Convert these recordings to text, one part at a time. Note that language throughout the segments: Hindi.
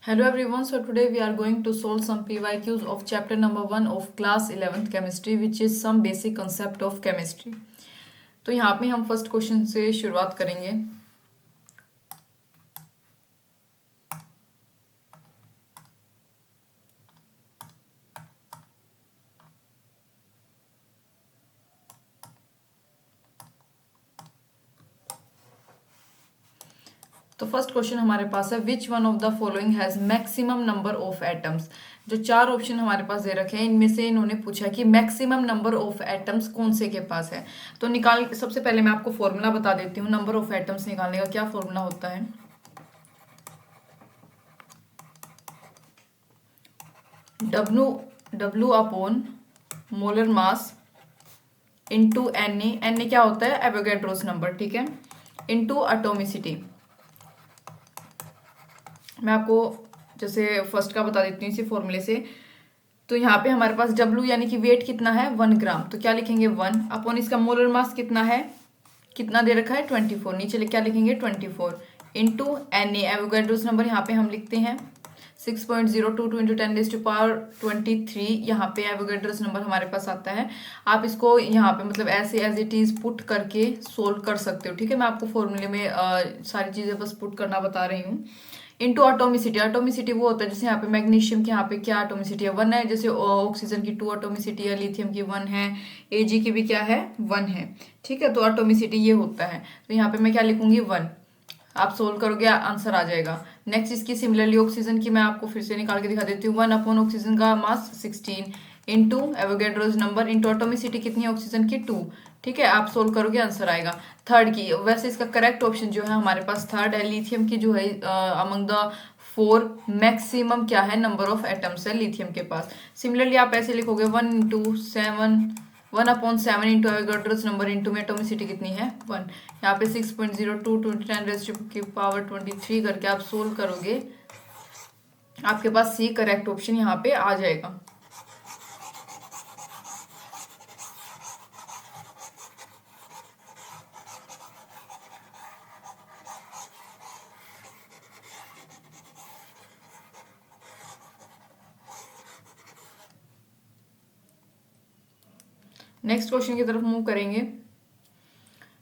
Hello everyone, so today we are going to solve some PYQs of chapter number 1 of class 11th chemistry which is some basic concept of chemistry. तो यहाँ पे हम फर्स्ट क्वेश्चन से शुरुआत करेंगे। तो फर्स्ट क्वेश्चन हमारे पास है which one of the following has maximum number of atoms. जो चार ऑप्शन हमारे पास दे रखे हैं इनमें से इन्होंने पूछा कि मैक्सिमम नंबर ऑफ एटम्स कौन से के पास है। तो सबसे पहले मैं आपको फॉर्मूला बता देती हूँ। नंबर ऑफ एटम्स निकालने का क्या फॉर्मूला होता है। W upon molar mass into N A क्या होता है, एवोगैड्रोस नंबर, ठीक है, इंटू एटॉमिसिटी। मैं आपको जैसे फर्स्ट का बता देती हूँ इसी फॉर्मूले से। तो यहाँ पे हमारे पास W यानी कि वेट कितना है 1 ग्राम, तो क्या लिखेंगे 1 अपॉन इसका मोलर मास कितना है, कितना दे रखा है 24, नीचे क्या लिखेंगे 24 इंटू एन एवोगैड्रोस नंबर यहाँ पे हम लिखते हैं 6.022 इंटू 10⁻23। यहाँ पे एवोगैड्रोस नंबर हमारे पास आता है। आप इसको यहाँ पे मतलब ऐसे एज इट इज पुट करके सोल्व कर सकते हो, ठीक है। मैं आपको फॉर्मूले में सारी चीजें बस पुट करना बता रही हूँ। इंटू एटोमिसिटी, एटोमिसिटी वो होता है जैसे यहाँ पे मैग्नीशियम की यहाँ पे क्या एटोमिसिटी है 1 है, जैसे ऑक्सीजन की 2 एटोमिसिटी है, लिथियम की 1 है, एजी की भी क्या है 1 है, ठीक है। तो एटोमिसिटी ये होता है। तो यहाँ पे मैं क्या लिखूंगी 1, आप सोल्व करोगे आंसर आ जाएगा। नेक्स्ट इसकी सिमिलरली ऑक्सीजन की मैं आपको फिर से निकाल के दिखा देती हूँ। 1 अपॉन ऑक्सीजन का मास 16 into Avogadro's number into atomicity कितनी है ऑक्सीजन की 2, ठीक है। आप सोल्व करोगे आंसर आएगा। थर्ड की वैसे इसका करेक्ट ऑप्शन जो है हमारे पास थर्ड है, लिथियम की जो है अमंग द 4 मैक्सिमम क्या है नंबर ऑफ एटम्स है लिथियम के पास। सिमिलरली आप ऐसे लिखोगे 1 upon 7 into Avogadro's number into में एटोमिसिटी कितनी है 1। यहाँ पे 6.02 × 10⁻³ करके आप सोल्व करोगे, आपके पास सी करेक्ट ऑप्शन यहाँ पे आ जाएगा। नेक्स्ट क्वेश्चन की तरफ मूव करेंगे।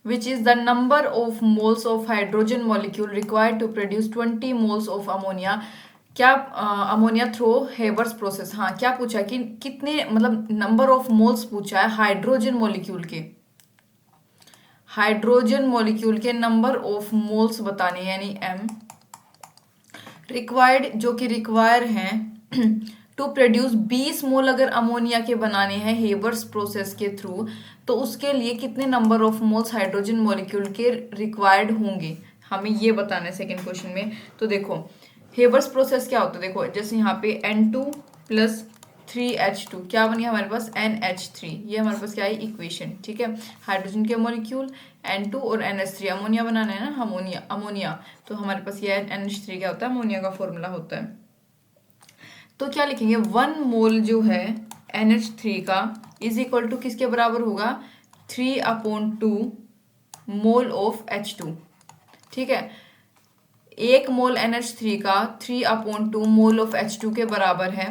Which is the number of moles of hydrogen molecule required to produce 20 moles of ammonia. क्या अमोनिया थ्रो हेबर्स प्रोसेस, हाँ क्या पूछा है कि कितने मतलब नंबर ऑफ मोल्स पूछा है हाइड्रोजन मॉलिक्यूल के, हाइड्रोजन मॉलिक्यूल के नंबर ऑफ मोल्स बताने यानी m रिक्वायर्ड जो कि रिक्वायर हैं टू प्रोड्यूस 20 मोल अगर अमोनिया के बनाने हैं हेबर्स प्रोसेस के थ्रू, तो उसके लिए कितने number of moles hydrogen molecule के रिक्वायर्ड होंगे हमें ये बताना है सेकेंड क्वेश्चन में। तो देखो हेबर्स प्रोसेस क्या होता है, देखो जैसे यहाँ पे N2 प्लस 3H2 क्या बनी हमारे पास NH3, ये हमारे पास क्या है इक्वेशन, ठीक है। हाइड्रोजन के मॉलिक्यूल N2 और NH3 अमोनिया बनाना है ना, अमोनिया तो हमारे पास ये NH3 क्या होता है अमोनिया का फॉर्मूला होता है। तो क्या लिखेंगे 1 मोल जो है NH3 का इज इक्वल टू किसके बराबर होगा 3/2 मोल ऑफ H2, ठीक है। 1 मोल NH3 का 3/2 मोल ऑफ H2 के बराबर है।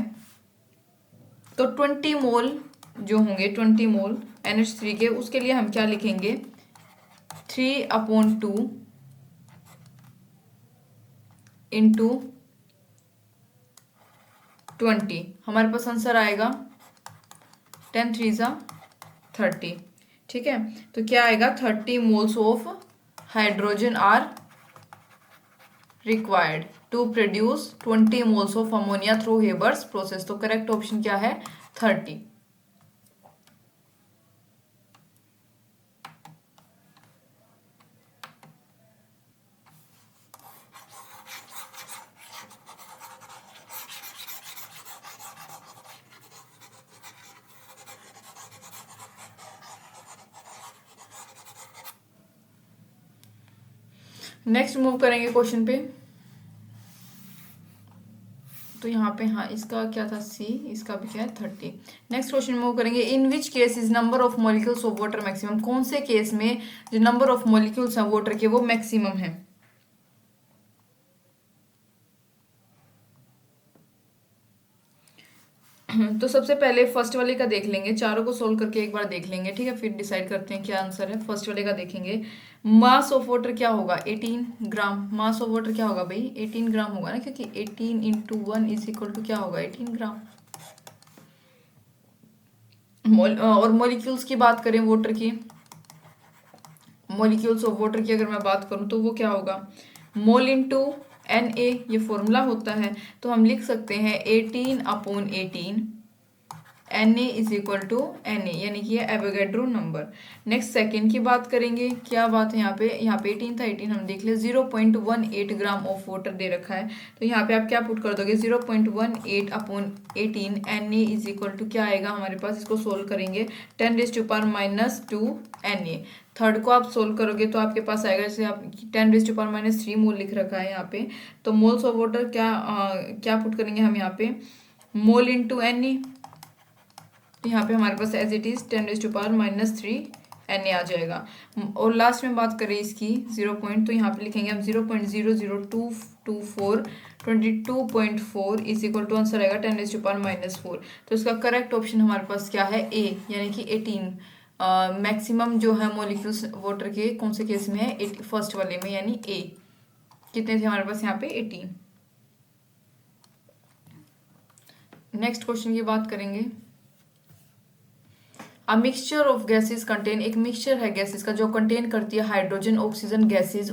तो 20 मोल जो होंगे 20 मोल NH3 के, उसके लिए हम क्या लिखेंगे 3/2 इंटू 20, हमारे पास आंसर आएगा 10 3 30, ठीक है। तो क्या आएगा 30 moles of hydrogen are required to produce 20 moles of ammonia through Haber's process. तो करेक्ट ऑप्शन क्या है 30। नेक्स्ट मूव करेंगे क्वेश्चन पे। तो यहाँ पे हाँ इसका क्या था सी, इसका भी क्या है 30। नेक्स्ट क्वेश्चन मूव करेंगे। In which case is number of molecules of water maximum, कौन से केस में जो नंबर ऑफ मॉलिक्यूल्स हैं वाटर के वो मैक्सिमम है। तो सबसे पहले फर्स्ट वाले का देख लेंगे, चारों को सोल्व करके एक बार देख लेंगे, ठीक है, फिर डिसाइड करते हैं क्या आंसर है। फर्स्ट वाले का देखेंगे, मास ऑफ वाटर क्या होगा, 18 ग्राम। मास ऑफ वाटर क्या होगा भाई, 18 ग्राम होगा ना, क्योंकि 18 इंटू 1 इज इक्वल टू क्या होगा, 18 ग्राम। और मॉलिक्यूल्स की बात करें वाटर की, मॉलिक्यूल्स ऑफ वाटर की अगर मैं बात करूं तो वो क्या होगा, मोल इंटू Na, ये फॉर्मूला होता है। तो हम लिख सकते हैं 18/18 Na is equal to Na, यानी कि ये एवोगैड्रो नंबर। नेक्स्ट सेकेंड की बात करेंगे, क्या बात है यहाँ पे, 18 था, 18 हम देख ले, 0.18 ग्राम ऑफ वाटर दे रखा है। तो यहाँ पे आप क्या पुट कर दोगे, 0.18/18 Na इज इक्वल टू क्या आएगा हमारे पास, इसको सोल्व करेंगे 10⁻⁻2 Na। थर्ड को आप सोल्व करोगे तो आपके पास आएगा, जैसे आप 10⁻³ मोल लिख रखा है यहाँ पे, तो मोल्स ऑफ वाटर क्या पुट करेंगे हम यहाँ पे, मोल इंटू Na। यहाँ पे हमारे पास एज इट इज 10⁻³ Na आ जाएगा। और लास्ट में बात करें इसकी 0 पॉइंट, तो यहाँ पे लिखेंगे हम 0.00224 22.4 इज इक्वल टू आंसर आएगा 10⁻⁴। तो इसका करेक्ट ऑप्शन हमारे पास क्या है, ए, यानी कि 18 मैक्सिमम जो है मॉलिक्यूल्स वाटर के कौन से केस में है, फर्स्ट वाले में, यानी ए। कितने थे हमारे पास यहाँ पे, 18। नेक्स्ट क्वेश्चन की बात करेंगे, a mixture of gases contain, एक मिक्सचर है गैसेस का जो कंटेन करती है हाइड्रोजन ऑक्सीजन गैसेस,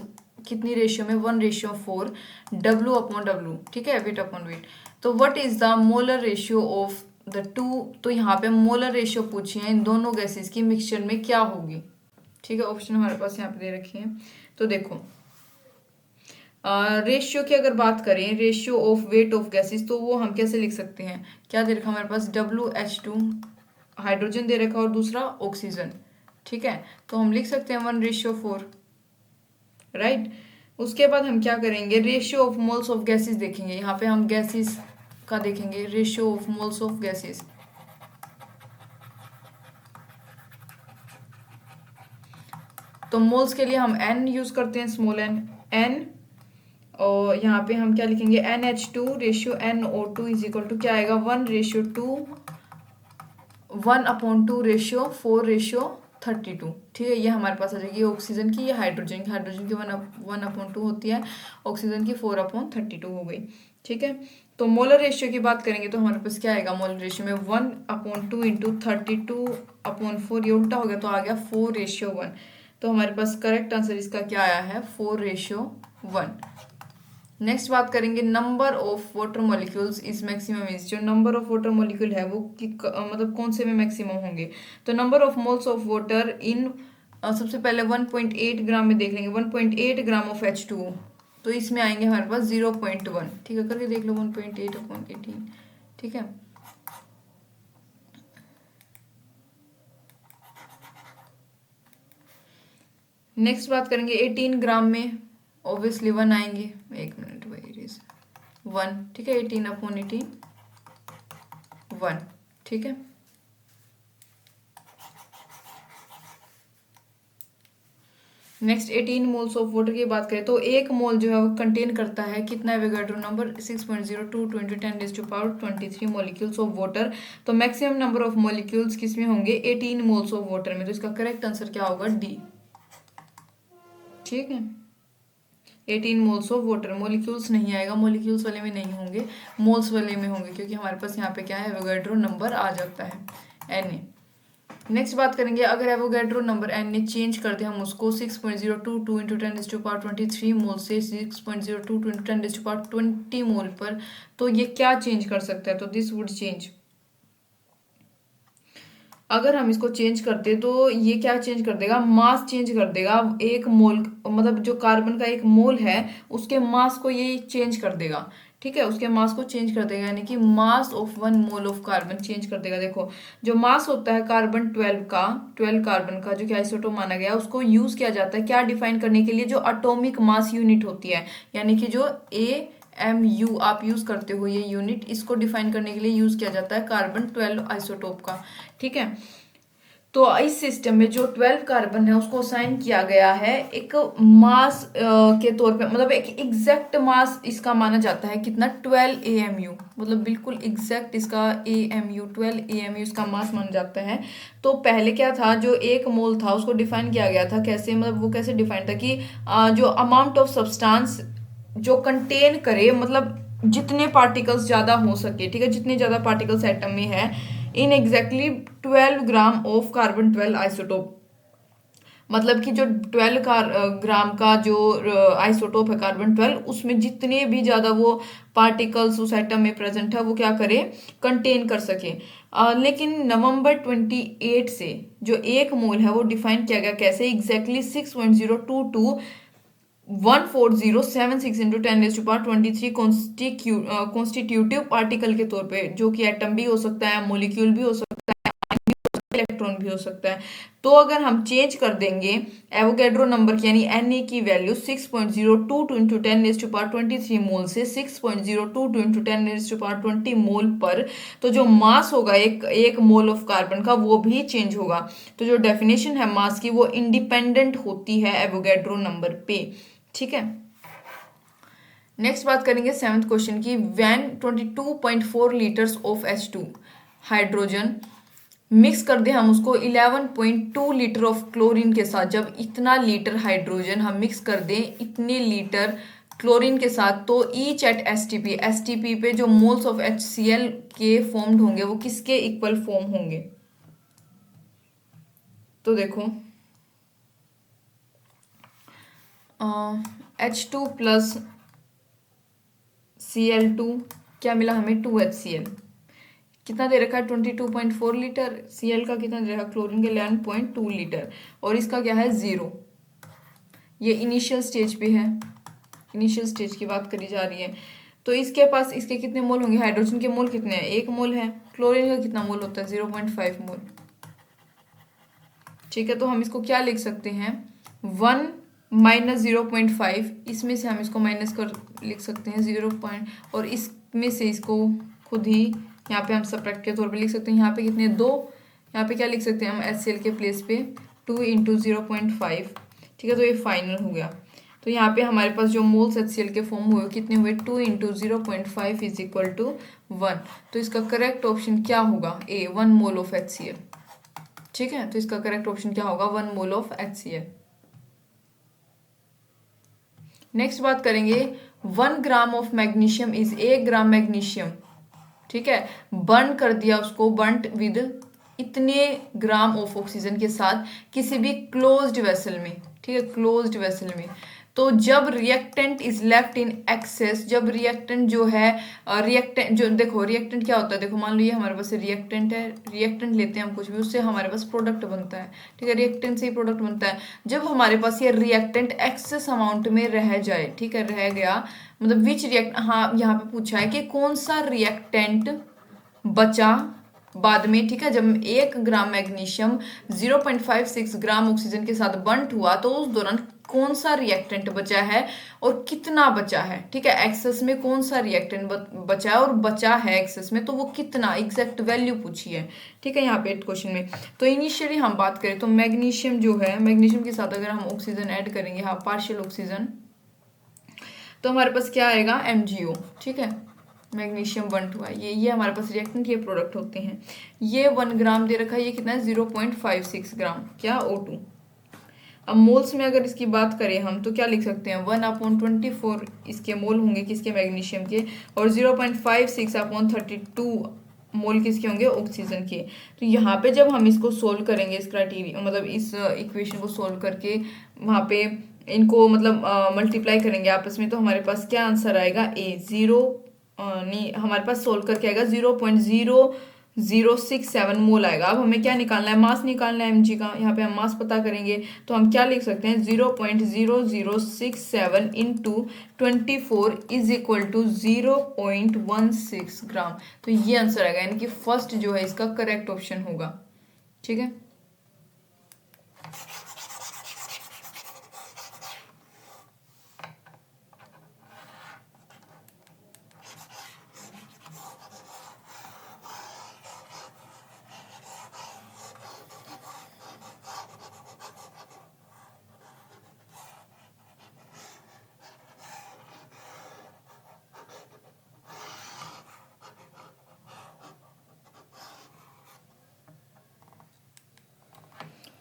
कितनी रेशियो में, 1:4 W/W, ठीक है, वेट अपॉन वेट। तो what is the molar ratio of the two, तो यहाँ पे मोलर रेशियो पूछी है इन दोनों गैसेस की मिक्सचर में क्या होगी, ठीक है। ऑप्शन हमारे पास यहाँ पे दे रखे हैं। तो देखो रेशियो की अगर बात करें, ratio of weight of gases, तो वो हम कैसे लिख सकते हैं, क्या दे रखा हमारे पास, WH2 हाइड्रोजन दे रखा और दूसरा ऑक्सीजन, ठीक है, तो हम लिख सकते हैं 1:4, राइट। उसके बाद हम क्या करेंगे, ratio of moles of gases देखेंगे, यहाँ पे हम गैसेस का देखेंगे, ratio of moles of gases. तो मोल्स के लिए हम n यूज करते हैं, स्मॉल n, और यहाँ पे हम क्या लिखेंगे, NH2 ratio NO2 is equal to क्या आएगा, 1:2 1/2 रेशियो 4:32, ठीक है, ये हमारे पास आ जाएगी ऑक्सीजन की, ये हाइड्रोजन की, 1/2 होती है, ऑक्सीजन की 4/32 हो गई, ठीक है। तो मोलर रेशियो की बात करेंगे तो हमारे पास क्या आएगा, मोलर रेशियो में 1/2 इंटू 32/4, ये उल्टा हो गया तो आ गया 4:1। तो हमारे पास करेक्ट आंसर इसका क्या आया है, 4:1। नेक्स्ट बात करेंगे, number of water molecules is maximum is, जो नंबर ऑफ वाटर मॉलिक्यूल है वो मतलब कौन से में मैक्सिमम होंगे। तो number of moles of water in, सबसे पहले 1.8 ग्राम में देख लेंगे, 1.8 ग्राम ऑफ H2O, तो इसमें आएंगे हमारे पास 0.1, ठीक है, करके देख लो 1.8/18, ठीक है। नेक्स्ट बात करेंगे 18 ग्राम में, ऑब्वियसली 1 आएंगे, एक मिनट भाई, 1, ठीक है, 18/18 1, ठीक है। नेक्स्ट 18 मोल्स ऑफ वाटर की बात करें तो एक मोल जो है वो कंटेन करता है कितना, Avogadro number 6.02 × 10⁻23 molecules of water. तो मैक्सिमम नंबर ऑफ मॉलिक्यूल्स किसमें होंगे, 18 मोल्स ऑफ वाटर में। तो इसका करेक्ट आंसर क्या होगा, डी, ठीक है, 18 मोल्स ऑफ वाटर। मॉलिक्यूल्स नहीं आएगा, मॉलिक्यूल्स वाले में नहीं होंगे, मोल्स वाले में होंगे, क्योंकि हमारे पास यहाँ पे क्या है, एवोगैड्रो नंबर आ जाता है, Na। नेक्स्ट बात करेंगे, अगर एवोगैड्रो नंबर Na चेंज कर दे हम उसको 6.022 × 10⁻23 मोल से 6.022 × 10⁻20 मोल पर, तो ये क्या चेंज कर सकता है, तो दिस वुड चेंज, अगर हम इसको चेंज करते तो ये क्या चेंज कर देगा, मास चेंज कर देगा, एक मोल मतलब जो कार्बन का एक मोल है उसके मास को ये चेंज कर देगा, ठीक है, उसके मास को चेंज कर देगा, यानी कि mass of 1 mole of carbon change कर देगा। देखो जो मास होता है कार्बन 12 का, 12 कार्बन का जो कि आइसोटोप माना गया, उसको यूज किया जाता है क्या डिफाइन करने के लिए, जो एटॉमिक मास यूनिट होती है, यानी कि जो AMU आप यूज करते हो ये यूनिट, इसको डिफाइन करने के लिए यूज किया जाता है कार्बन 12 आइसोटोप का, ठीक है। तो इस सिस्टम में जो 12 कार्बन है उसको असाइन किया गया है एक मास के तौर पे, मतलब एक एग्जैक्ट मास इसका माना जाता है कितना, 12 AMU, मतलब बिल्कुल एग्जैक्ट इसका AMU 12 AMU इसका मास माना जाता है। तो पहले क्या था, जो एक मोल था उसको डिफाइन किया गया था कैसे, मतलब वो कैसे डिफाइन था कि जो अमाउंट ऑफ सब्सटेंस जो कंटेन करे, मतलब जितने पार्टिकल्स ज्यादा हो सके, ठीक है, जितने ज्यादा पार्टिकल्स एटम में है, in exactly 12 gram of carbon 12 isotope, मतलब कि जो 12 ग्राम का जो आइसोटोप है कार्बन 12, उसमें जितने भी ज्यादा वो पार्टिकल्स उस एटम में प्रेजेंट है वो क्या करे, कंटेन कर सके। लेकिन नवंबर 28 से जो एक मोल है वो डिफाइन किया गया कैसे, एग्जैक्टली 6.022 1407 इंटू 10⁻23 कॉन्स्टिट्यूटिव पार्टिकल के तौर पे, जो कि एटम भी हो सकता है, मोलिक्यूल भी हो सकता है, इलेक्ट्रॉन भी हो सकता है। तो अगर हम चेंज कर देंगे एवोगैड्रो नंबर की यानी Na की वैल्यू 6.022 इंटू 10⁻23 मोल से 6.022 इंटू 10⁻20 मोल पर, तो जो मास होगा एक एक मोल ऑफ कार्बन का वो भी चेंज होगा। तो जो डेफिनेशन है मास की वो इंडिपेंडेंट होती है एवोगैड्रो नंबर पे, ठीक है। नेक्स्ट बात करेंगे सेवंथ क्वेश्चन की, when 22.4 litres of H2 hydrogen mix कर दे हम उसको 11.2 लीटर ऑफ क्लोरीन के साथ, जब इतना लीटर हाइड्रोजन हम मिक्स कर दें इतने लीटर क्लोरीन के साथ, तो ईच एट एसटीपी पे जो मोल्स ऑफ HCl के फॉर्म्ड होंगे वो किसके इक्वल फॉर्म होंगे। तो देखो H2 प्लस Cl2 क्या मिला हमें, 2HCl, कितना दे रखा है 22.4 लीटर, Cl का कितना दे रखा है, क्लोरीन के 11.2 लीटर, और इसका क्या है 0। ये इनिशियल स्टेज पे है, इनिशियल स्टेज की बात करी जा रही है। तो इसके पास इसके कितने मोल होंगे, हाइड्रोजन के मोल कितने हैं, 1 मोल है, क्लोरीन का कितना मोल होता है 0.5 मोल, ठीक है। तो हम इसको क्या लिख सकते हैं, 1 माइनस 0.5, इसमें से हम इसको माइनस कर लिख सकते हैं 0 और इसमें से इसको खुद ही यहाँ पे हम सब्ट्रैक्ट के तौर पे लिख सकते हैं। यहाँ पे कितने 2, यहाँ पे क्या लिख सकते हैं हम HCl के प्लेस पे 2 इंटू 0.5, ठीक है। तो ये फाइनल हो गया। तो यहाँ पे हमारे पास जो मोल्स HCl के फॉर्म हुए कितने हुए, 2 इंटू 0.5 इज इक्वल टू 1। तो इसका करेक्ट ऑप्शन क्या होगा, A 1 मोल ऑफ HCl, ठीक है। तो इसका करेक्ट ऑप्शन क्या होगा, 1 मोल ऑफ HCl। नेक्स्ट बात करेंगे, 1 gram of magnesium is 1 gram magnesium, ठीक है, बर्न कर दिया उसको, बर्नट विद इतने ग्राम ऑफ ऑक्सीजन के साथ किसी भी क्लोज्ड वेसल में, ठीक है, क्लोज्ड वेसल में। तो जब reactant is left in excess, जब रिएक्टेंट जो है रिएक्टेंट जो देखो रिएक्टेंट क्या होता है, देखो मान लो ये हमारे पास रिएक्टेंट है, रिएक्टेंट लेते हैं हम कुछ भी, उससे हमारे पास प्रोडक्ट बनता है, ठीक है, रिएक्टेंट से ही प्रोडक्ट बनता है। जब हमारे पास ये रिएक्टेंट एक्सेस अमाउंट में रह जाए, ठीक है, रह गया, मतलब विच रिएक्ट, हाँ यहाँ पे पूछा है कि कौन सा रिएक्टेंट बचा बाद में, ठीक है, जब 1 ग्राम मैग्नीशियम 0.56 ग्राम ऑक्सीजन के साथ बंट हुआ तो उस दौरान कौन सा रिएक्टेंट बचा है और कितना बचा है, ठीक है, एक्सेस में कौन सा रिएक्टेंट बचा है और बचा है एक्सेस में तो वो कितना, एग्जैक्ट वैल्यू पूछी है, ठीक है, यहाँ पे क्वेश्चन में। तो इनिशियली हम बात करें तो मैग्नीशियम जो है, मैग्नीशियम के साथ अगर हम ऑक्सीजन ऐड करेंगे, हाँ पार्शियल ऑक्सीजन, तो हमारे पास क्या आएगा MgO, ठीक है, मैग्नीशियम बंट हुआ, ये हमारे पास रिएक्टेंट ये प्रोडक्ट होते हैं। ये 1 ग्राम दे रखा है, ये कितना है 0.56 ग्राम क्या O2। अब मोल्स में अगर इसकी बात करें हम तो क्या लिख सकते हैं, 1/24 इसके मोल होंगे किसके, मैग्नीशियम के, और 0.56/32 मोल किसके होंगे, ऑक्सीजन के। तो यहाँ पे जब हम इसको सोल्व करेंगे, इस क्राइटेरिया मतलब इस इक्वेशन को सोल्व करके वहाँ पे इनको मतलब मल्टीप्लाई करेंगे आपस में, तो हमारे पास क्या आंसर आएगा, A 0 नहीं, हमारे पास सोल्व करके आएगा 0.0067 मोल आएगा। अब हमें क्या निकालना है, मास निकालना है Mg का, यहाँ पे हम मास पता करेंगे तो हम क्या लिख सकते हैं, 0.0067 इंटू 24 इज इक्वल टू 0.16 ग्राम। तो ये आंसर आएगा, यानी कि फर्स्ट जो है इसका करेक्ट ऑप्शन होगा, ठीक है।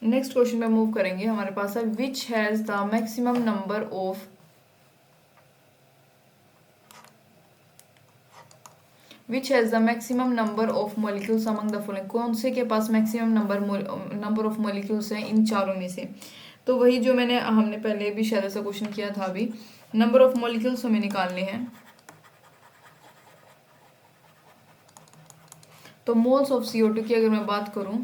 नेक्स्ट क्वेश्चन में मूव करेंगे। हमारे पास है which has the maximum number of which has the maximum number of molecules among the following, कौन से के पास मैक्सिमम नंबर ऑफ मॉलिक्यूल्स हैं इन चारों में से। तो वही जो हमने पहले भी शायद ऐसा क्वेश्चन किया था। अभी नंबर ऑफ मॉलिक्यूल्स हमें निकालने हैं। तो मोल्स ऑफ CO2 की अगर मैं बात करूं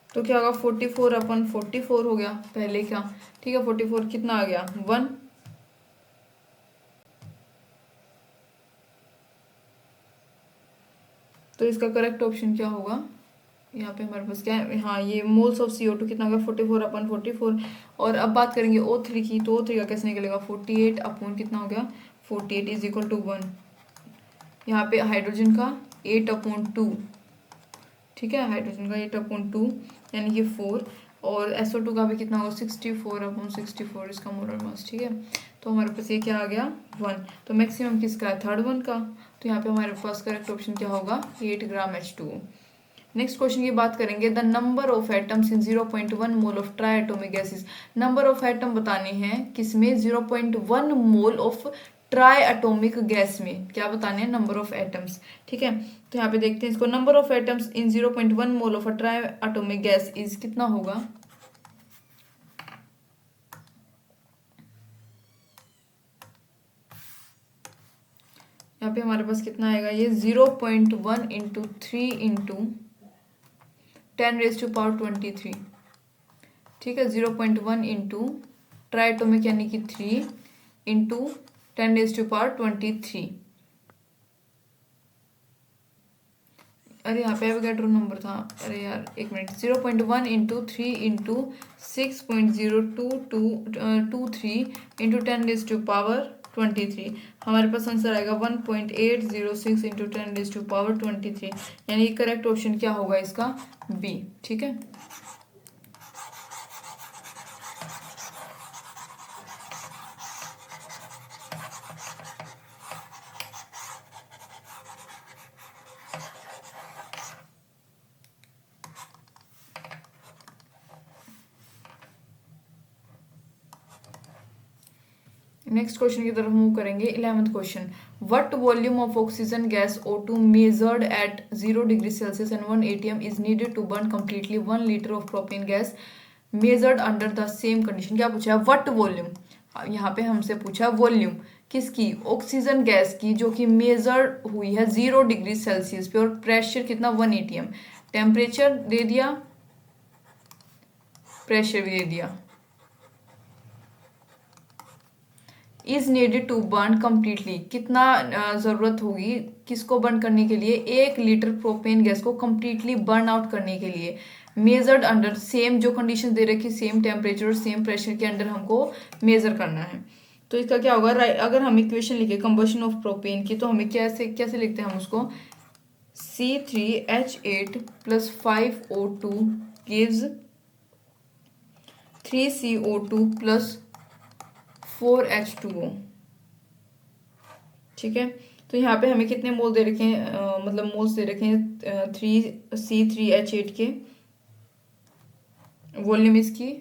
तो क्या होगा, 44/44 हो गया पहले का। ठीक है, 44 कितना आ गया, 1। तो इसका करेक्ट ऑप्शन क्या होगा, यहाँ पे हमारे पास क्या है, हाँ ये मोल्स ऑफ CO2 कितना होगा, 44/44। और अब बात करेंगे O3 की, तो O3 का कैसे निकलेगा, 48 अपॉन कितना हो गया, 48 इज इक्वल टू 1। यहाँ पे हाइड्रोजन का 8/2, ठीक है, हाइड्रोजन का 8/2 यानी कि 4। और SO2 का भी कितना होगा, 64/64 इसका मोलर मास। ठीक है, तो हमारे पास ये क्या आ गया, 1। तो मैक्सिमम किसका है, थर्ड वन का। तो यहाँ पे हमारे पास करेक्ट ऑप्शन क्या होगा, 8 ग्राम H2O। नेक्स्ट क्वेश्चन की बात करेंगे, the number of atoms in 0.1 mole of try atomic gases. Number of atom बताने हैं किसमें, 0.1 mole of try atomic gas में। क्या बताने हैं, नंबर ऑफ एटम्स। ठीक है, तो यहाँ पे देखते हैं इसको, number of atoms in 0.1 mole of a try atomic gas is कितना होगा। यहाँ पे हमारे पास कितना आएगा, ये 0.1 इंटू 3 इंटू 10⁻23। ठीक है, 0.1 इंटू ट्राई एटोमिक यानी कि 3 इंटू 10⁻23। अरे यहाँ पे एवोगैड्रो नंबर था, अरे यार एक मिनट, 0.1 इंटू 3 इंटू 6.02223 इंटू 10⁻23। हमारे पास आंसर आएगा 1.806 इंटू 10⁻23, यानी करेक्ट ऑप्शन क्या होगा इसका, बी। ठीक है, नेक्स्ट क्वेश्चन की तरफ मूव करेंगे। 11th question, what volume of oxygen gas O2 measured at 0°C and 1 atm is needed to burn completely 1 litre of propane gas measured under the same condition. क्या पूछा है, व्हाट वॉल्यूम। यहाँ पे हमसे पूछा वॉल्यूम किसकी, ऑक्सीजन गैस की, जो कि मेजर हुई है 0°C पे, और प्रेशर कितना, 1 atm। टेम्परेचर दे दिया, प्रेशर भी दे दिया। Is needed to burn completely, कितना जरूरत होगी किसको बर्न करने के लिए, 1 लीटर प्रोपेन गैस को कंप्लीटली बर्न आउट करने के लिए। मेजर्ड अंडर सेम, जो कंडीशन दे रखी, सेम टेम्परेचर और सेम प्रेशर के अंडर हमको मेजर करना है। तो इसका क्या होगा, अगर हम इक्वेशन लिखे कंबशन ऑफ प्रोपेन की, तो हमें कैसे कैसे लिखते हैं हम उसको, C3H8 + 5O2 gives 3CO2 + 4H2O। ठीक है, तो यहाँ पे हमें कितने मोल दे रखे हैं, मतलब मोल्स दे रखे हैं 3C3H8 के, वॉल्यूम इसकी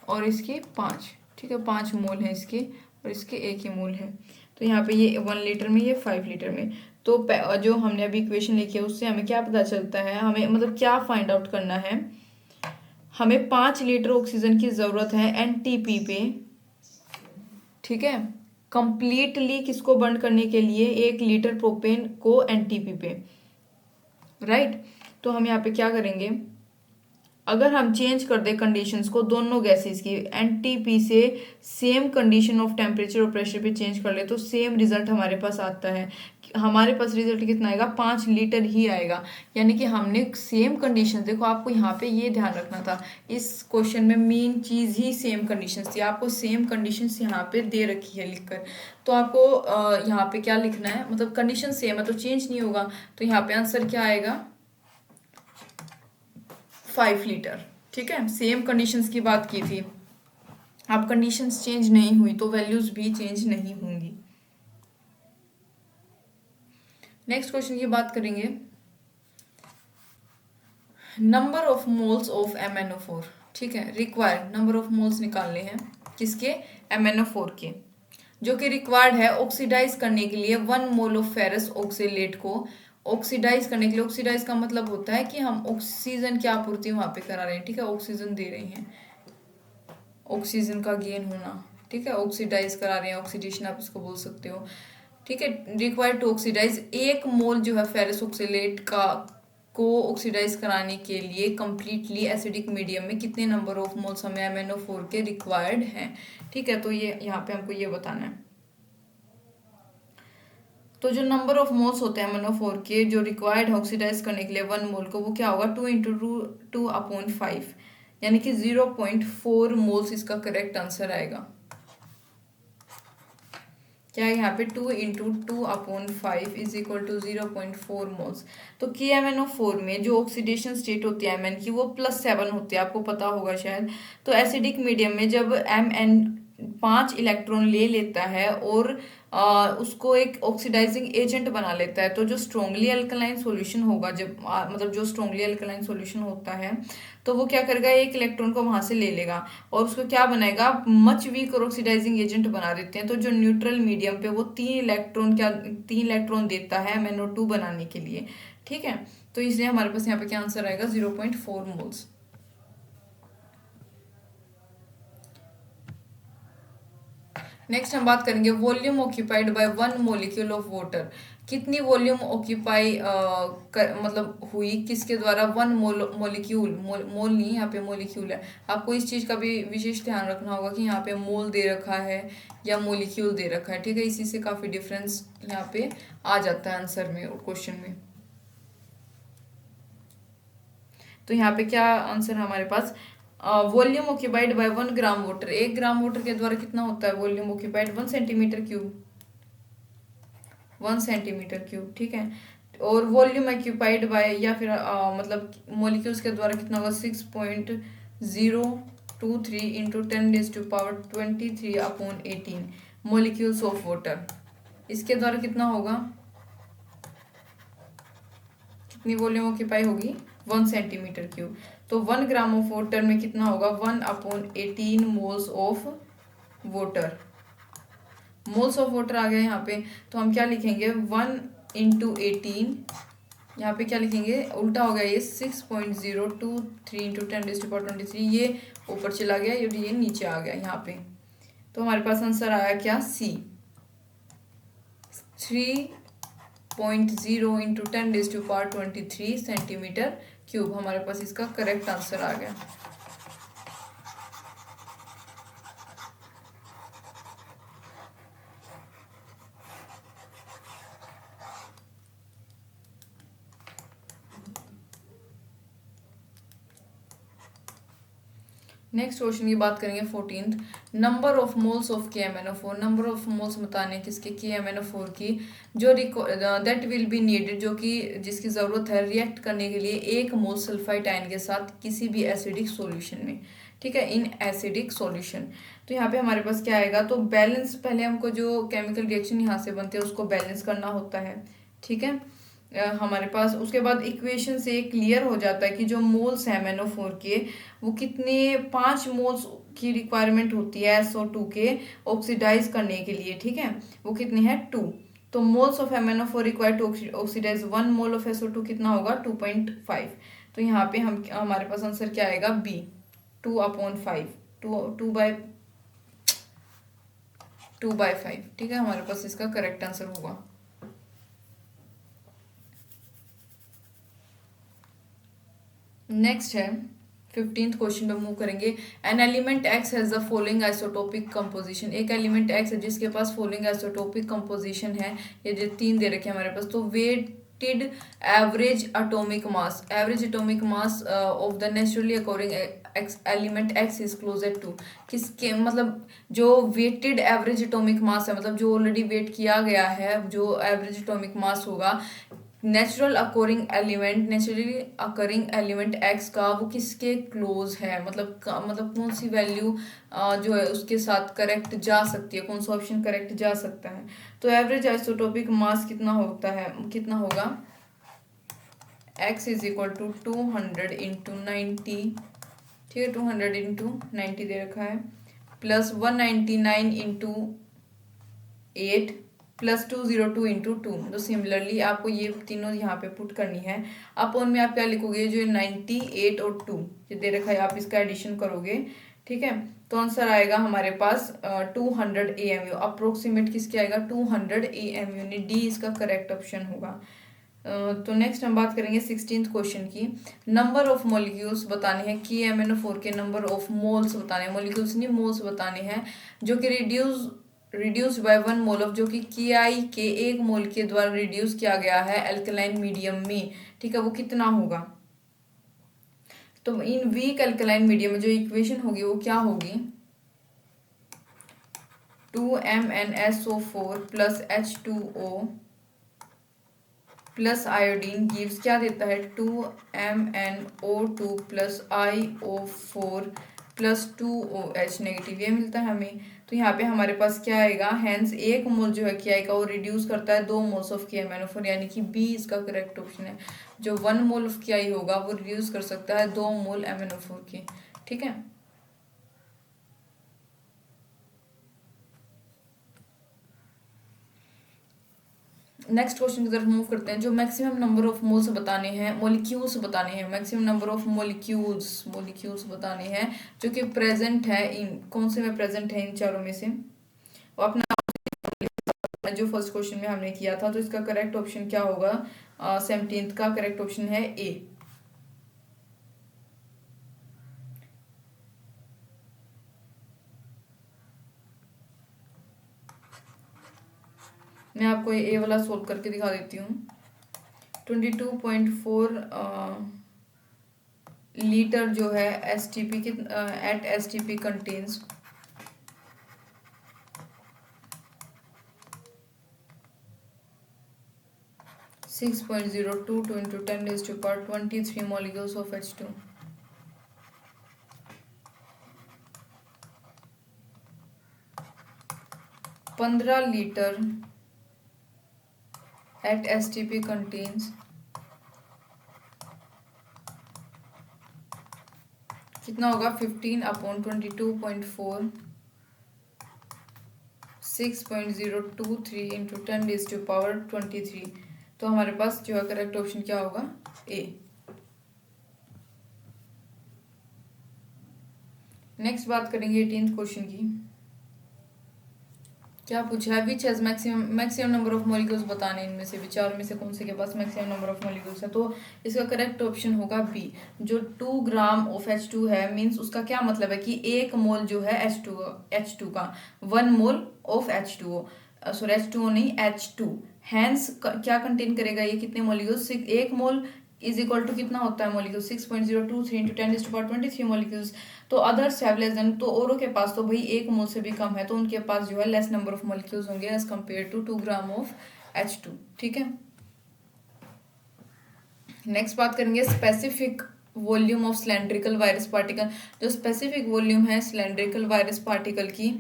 और इसकी 5। ठीक है, 5 मोल हैं इसके, और इसके 1 ही मोल है। तो यहाँ पे ये 1 लीटर में, ये 5 लीटर में। तो जो हमने अभी इक्वेशन लिखी है उससे हमें क्या पता चलता है, हमें मतलब क्या फाइंड आउट करना है, हमें 5 लीटर ऑक्सीजन की ज़रूरत है NTP पे। ठीक है, कंप्लीटली किसको बर्न करने के लिए, 1 लीटर प्रोपेन को NTP पे, राइट। तो हम यहाँ पे क्या करेंगे, अगर हम चेंज कर दे कंडीशंस को दोनों गैसेस की, NTP से सेम कंडीशन ऑफ टेम्परेचर और प्रेशर पे चेंज कर ले, तो सेम रिजल्ट हमारे पास आता है। हमारे पास रिजल्ट कितना आएगा, 5 लीटर ही आएगा। यानी कि हमने सेम कंडीशन, देखो आपको यहाँ पे ये ध्यान रखना था, इस क्वेश्चन में मेन चीज ही सेम कंडीशंस थी। आपको सेम कंडीशंस यहाँ पे दे रखी है लिखकर, तो आपको यहाँ पे क्या लिखना है, मतलब कंडीशन सेम है तो चेंज नहीं होगा। तो यहाँ पे आंसर क्या आएगा, 5 लीटर। ठीक है, सेम कंडीशंस की बात की थी, अब कंडीशंस चेंज नहीं हुई तो वैल्यूज भी चेंज नहीं होंगी। नेक्स्ट क्वेश्चन की बात करेंगे, number of moles of MnO4, ठीक है, रिक्वायर्ड नंबर ऑफ मोल्स निकालने हैं किसके, MnO4 के, जो कि रिक्वायर्ड है ऑक्सीडाइज करने के लिए 1 मोल ऑफ फेरस ऑक्सीलेट को ऑक्सीडाइज करने के लिए। ऑक्सीडाइज का मतलब होता है कि हम ऑक्सीजन की आपूर्ति वहां पे करा रहे हैं, ठीक है, ऑक्सीजन दे रहे हैं, ऑक्सीजन का गेन होना, ठीक है, ऑक्सीडाइज करा रहे हैं, ऑक्सीडेशन आप इसको बोल सकते हो, ठीक है। रिक्वायर्ड टू ऑक्सीडाइज 1 मोल जो है फेरस ऑक्सीलेट का को ऑक्सीडाइज कराने के लिए कंप्लीटली एसिडिक मीडियम में कितने नंबर ऑफ मोल्स हमें MnO4 के रिक्वायर्ड हैं, ठीक है। तो ये यहाँ पे हमको ये बताना है। तो जो नंबर ऑफ मोल्स होते हैं MnO4 के जो रिक्वायर्ड है ऑक्सीडाइज करने के लिए 1 मोल को, वो क्या होगा 2 × 2 2/5, यानी कि 0.4 मोल्स इसका करेक्ट आंसर आएगा। क्या है यहाँ पे 2 × 2/5 इज इक्वल टू 0.4 मोल्स। तो KMnO4 में जो ऑक्सीडेशन स्टेट होती है Mn की वो +7 होती है, आपको पता होगा शायद। तो एसिडिक मीडियम में जब Mn 5 इलेक्ट्रॉन ले लेता है और उसको एक ऑक्सीडाइजिंग एजेंट बना लेता है, तो जो स्ट्रोंगली अल्कलाइन सॉल्यूशन होगा, जब मतलब जो स्ट्रोंगली अल्कलाइन सॉल्यूशन होता है, तो वो क्या करेगा, एक इलेक्ट्रॉन को वहां से ले लेगा और उसको क्या बनाएगा, मच वीक और ऑक्सीडाइजिंग एजेंट बना देते हैं। तो जो न्यूट्रल मीडियम पे वो 3 इलेक्ट्रॉन देता है MnO2 बनाने के लिए, ठीक है। तो इसलिए हमारे पास यहाँ पे क्या आंसर आएगा 0.4 मोल्स। नेक्स्ट हम बात करेंगे volume occupied by 1 molecule of water. कितनी वॉल्यूम ऑक्यूपाई मतलब हुई किसके द्वारा, 1 मोलिक्यूल, मोल नहीं यहाँ पे मोलिक्यूल है। आपको इस चीज का भी विशेष ध्यान रखना होगा कि यहाँ पे मोल दे रखा है या मोलिक्यूल दे रखा है, ठीक है, इसी से काफी डिफरेंस यहाँ पे आ जाता है आंसर में और क्वेश्चन में। तो यहाँ पे क्या आंसर है हमारे पास, volume occupied by 1 gram water, 1 gram water के द्वारा कितना होता है volume occupied, 1 centimetre cube, 1 centimetre cube, ठीक है। और वॉल्यूम ऑक्यूपाइड बाय या फिर मतलब मोलिक्यूल्स के द्वारा कितना होगा 6.023 इंटू 10⁻23/18 मोलिक्यूल्स ऑफ वाटर। इसके द्वारा कितना होगा, कितनी वॉल्यूम ऑक्यूपाई होगी 1 सेंटीमीटर क्यूब। तो 1 ग्राम ऑफ वाटर में कितना होगा 1/18 moles of water. Moles of water आ गया यहाँ पे, तो हम क्या लिखेंगे 1 × 18, यहाँ पे क्या लिखेंगे, उल्टा हो गया ये 6.023 इंटू 10⁻23, ये ऊपर चला गया ये नीचे आ गया यहाँ पे। तो हमारे पास आंसर आया क्या C, 3.0 इंटू 10⁻23 सेंटीमीटर क्यूब, हमारे पास इसका करेक्ट आंसर आ गया। नेक्स्ट क्वेश्चन की बात करेंगे 14th, number of moles of KMnO4, number of moles बताने किसके KMnO4 की, जो दैट विल बी नीडेड, जो कि जिसकी ज़रूरत है रिएक्ट करने के लिए 1 मोल सल्फाइड आयन के साथ किसी भी एसिडिक सॉल्यूशन में, ठीक है, इन एसिडिक सॉल्यूशन। तो यहाँ पे हमारे पास क्या आएगा, तो बैलेंस, पहले हमको जो केमिकल रिएक्शन यहाँ से बनते हैं उसको बैलेंस करना होता है, ठीक है। हमारे पास उसके बाद इक्वेशन से क्लियर हो जाता है कि जो मोल्स हैं MnO4 के वो कितने, 5 मोल्स की रिक्वायरमेंट होती है SO2 के ऑक्सीडाइज करने के लिए, ठीक है, वो कितनी है 2। तो moles of MnO4 required to oxidise 1 mole of SO2 कितना होगा 2.5। तो यहाँ पे हमारे पास आंसर क्या आएगा B, 2/5, 2/5, ठीक है, हमारे पास इसका करेक्ट आंसर होगा। नेक्स्ट है 15th क्वेश्चन पे मूव करेंगे। An element x has the following isotopic composition, एक एलिमेंट एक्स है जिसके पास फॉलोइंग आइसोटोपिक कंपोजिशन है, ये जो 3 दे रखे हैं हमारे पास। तो weighted average atomic mass, average atomic mass of the naturally occurring element X is closer to, किसके मतलब जो वेटेड एवरेज एटॉमिक मास है, मतलब जो ऑलरेडी वेट किया गया है, जो एवरेज एटॉमिक मास होगा नेचुरली अकरिंग एलिमेंट एक्स का, वो किसके क्लोज है, मतलब कौन सी वैल्यू जो है उसके साथ करेक्ट जा सकती है, कौन सा ऑप्शन करेक्ट जा सकता है। तो एवरेज आइसोटोपिक मास कितना होता है, कितना होगा x is equal to 200 into 90, ठीक है, 200 इंटू 90 दे रखा है, प्लस 199 इंटू 8 प्लस 202 इंटू 2। तो सिमिलरली आपको ये तीनों यहाँ पे पुट करनी है। अपॉन में आप क्या लिखोगे, जो 98 और 2 ये दे रखा है, आप इसका एडिशन करोगे, ठीक है, तो आंसर आएगा हमारे पास 200 AMU। अप्रोक्सीमेट किसके आएगा, 200 AMU, यानी डी इसका करेक्ट ऑप्शन होगा। तो नेक्स्ट हम बात करेंगे 16th क्वेश्चन की। नंबर ऑफ मॉलिक्यूल्स बताने हैं, KMnO4 के नंबर ऑफ मोल्स बताने हैं, मॉलिक्यूल्स नहीं मोल्स बताने हैं, जो कि रिड्यूस्ड बाय 1 मोल ऑफ, जो कि KI के 1 मोल के द्वारा रिड्यूस किया गया है एल्कलाइन मीडियम में, ठीक है, वो कितना होगा। तो इन वीक एल्कलाइन मीडियम में जो इक्वेशन होगी वो क्या होगी, 2MnSO4 plus H2O plus iodine gives क्या देता है, 2MnO2 plus IO4 plus 2OH negative, ये मिलता है हमें। तो यहाँ पे हमारे पास क्या आएगा, हैंस 1 मोल जो है KI का वो रिड्यूस करता है 2 मोल्स ऑफ KMnO4, यानी कि बी इसका करेक्ट ऑप्शन है। जो 1 मोल ऑफ KI होगा वो रिड्यूस कर सकता है 2 मोल MnO4 के, ठीक है। नेक्स्ट क्वेश्चन की तरफ मूव करते हैं। जो मैक्सिमम नंबर ऑफ मोल्स बताने हैं, मॉलिक्यूल्स बताने हैं, मैक्सिमम नंबर ऑफ मॉलिक्यूल्स बताने हैं जो कि प्रेजेंट है इन कौन से में प्रेजेंट है, इन चारों में से। वो अपना जो फर्स्ट क्वेश्चन में हमने किया था, तो इसका करेक्ट ऑप्शन क्या होगा, 17th का करेक्ट ऑप्शन है ए। मैं आपको ए वाला सोल्व करके दिखा देती हूँ। 22.4 लीटर जो है STP के eight STP contains 6.022 into 10 raised to power 23 molecules of H2। 15 litre at STP contains कितना होगा, 15/22.4 6.023 इंटू 10 रेज़ टू पावर 23। तो हमारे पास जो है करेक्ट ऑप्शन क्या होगा, ए। नेक्स्ट बात करेंगे 18th क्वेश्चन की। क्या पूछा है, which has maximum number of molecules बताने, इनमें से विचार में से कौन से के पास मैक्सिमम नंबर ऑफ मॉलिक्यूल्स है। तो इसका करेक्ट ऑप्शन होगा बी। जो 2 ग्राम ऑफ H2 है, मींस उसका क्या मतलब है कि 1 मोल जो है H2 का 1 mole of H2O, sorry H2O नहीं H2, हैंस क्या कंटेन करेगा ये, कितने molecules, 1 mole is equal to कितना होता है molecule, 6.023 into 10 raise to power 23 molecules. तो अदर्स हैव लेस देन, तो औरों के पास तो भाई 1 मोल से भी कम है, तो उनके पास जो है लेस नंबर ऑफ मॉलिक्यूल्स होंगे as compared to 2 gram of H2, ठीक है। नेक्स्ट बात करेंगे specific volume of cylindrical virus particle. जो स्पेसिफिक वॉल्यूम है सिलेंड्रिकल वायरस पार्टिकल की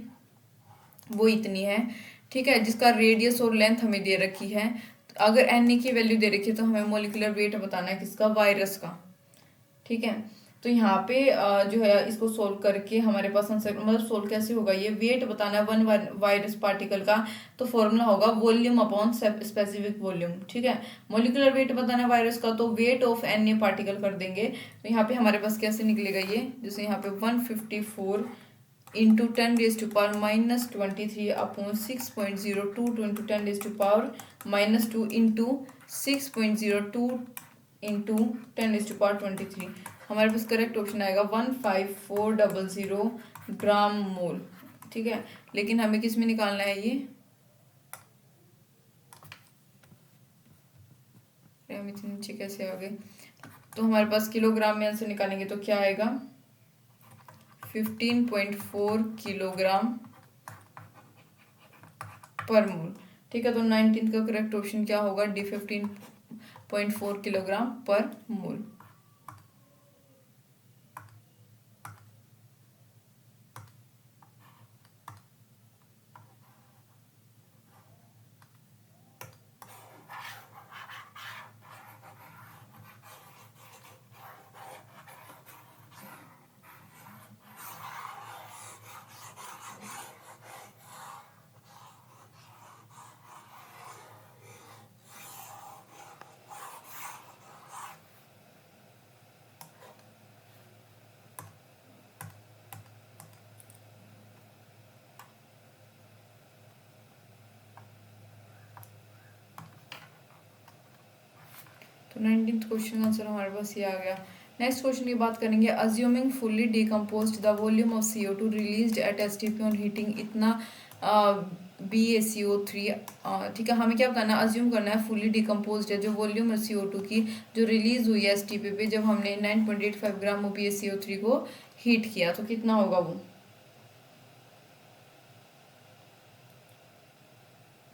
वो इतनी है, ठीक है, जिसका रेडियस और लेंथ हमें दे रखी है। अगर Na की वैल्यू दे रखी है तो हमें मोलिकुलर वेट बताना है किसका, वायरस का, ठीक है। तो यहाँ पे जो है इसको सोल्व करके हमारे पास आंसर, मतलब सोल्व कैसे होगा, ये वेट बताना है वन वायरस पार्टिकल का, तो फॉर्मूला होगा वॉल्यूम अपॉन स्पेसिफिक वॉल्यूम, ठीक है। मोलिकुलर वेट बताना है वायरस का, तो वेट ऑफ Na पार्टिकल कर देंगे। तो यहाँ पे हमारे पास कैसे निकलेगा ये, जैसे यहाँ पे 154 into 10 raise to power -23 upon 6.022 into 10 raise to power -2 into 6.02 into 10 raise to power 23। हमारे पास करेक्ट ऑप्शन आएगा 15400 ग्राम मोल, ठीक है। लेकिन हमें किस में निकालना है ये, हम इतने नीचे कैसे आ गए। तो हमारे पास किलोग्राम में आंसर निकालेंगे तो क्या आएगा, 15.4 किलोग्राम पर मोल, ठीक है। तो 19 का करेक्ट ऑप्शन क्या होगा, डी 15.4 किलोग्राम पर मोल। तो 19th क्वेश्चन का आंसर हमारे पास ये आ गया। नेक्स्ट क्वेश्चन की बात करेंगे, assuming fully decomposed the volume of CO2 released at STP on heating इतना BaCO3। ठीक है, हमें क्या करना है, अज्यूम करना है फुल्ली डिकम्पोज्ड है जो वॉल्यूम है CO2 की जो रिलीज हुई है STP पे जब हमने 9.85 ग्राम ऑफ BaCO3 को हीट किया, तो कितना होगा वो।